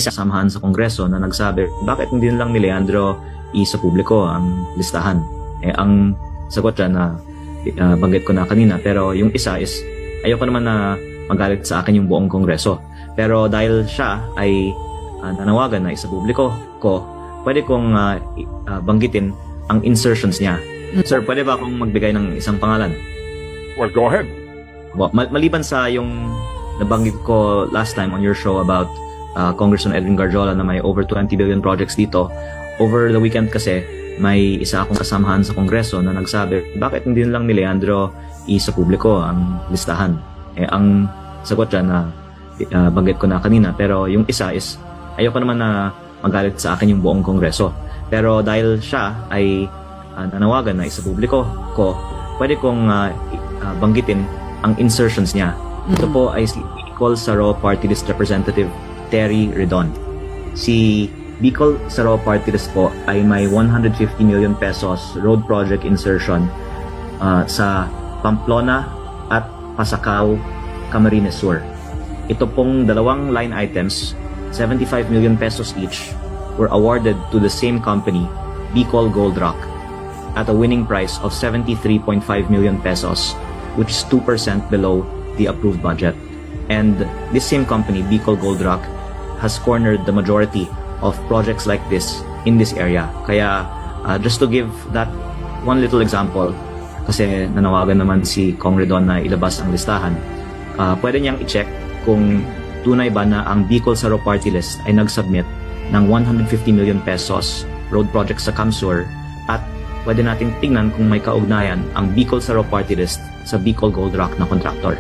isang samahan sa Kongreso na nagsabi, bakit hindi lang ni Leandro sa publiko ang listahan? Ang sagot dyan na banggit ko na kanina, pero yung isa is ayoko naman na magalit sa akin yung buong Kongreso. Pero dahil siya ay nanawagan na isa publiko ko, pwede kong banggitin ang insertions niya. Sir, pwede ba akong magbigay ng isang pangalan? Well, go ahead. Maliban sa yung nabanggit ko last time on your show about Congressman Edwin Garjola na may over 20 billion projects dito, over the weekend kasi may isa akong kasamahan sa Kongreso na nagsabi, bakit hindi lang ni Leandro sa publiko ang listahan? Ang sagot dyan na banggit ko na kanina, pero yung isa is ayoko naman na magalit sa akin yung buong Kongreso. Pero dahil siya ay nanawagan na isa publiko ko, pwede kong banggitin ang insertions niya. Ito po ay si Bicol Saro Party List Representative Terry Redon. Si Bicol Saro Party List po ay may 150 million pesos road project insertion sa Pamplona at Pasacao, Camarines Sur. Ito pong dalawang line items, 75 million pesos each, were awarded to the same company, Bicol Gold Rock, at a winning price of 73.5 million pesos, which is 2% below the approved budget. And this same company, Bicol Gold Rock, has cornered the majority of projects like this in this area. Kaya just to give that one little example, kasi nanawagan naman si Kong Redon na ilabas ang listahan, pwede niyang i-check kung tunay ba na ang Bicol Saro Party List ay nag-submit ng 150 million pesos road project sa Camsur, at pwede nating tingnan kung may kaugnayan ang Bicol Saro Party List sa Bicol Gold Rock na contractor.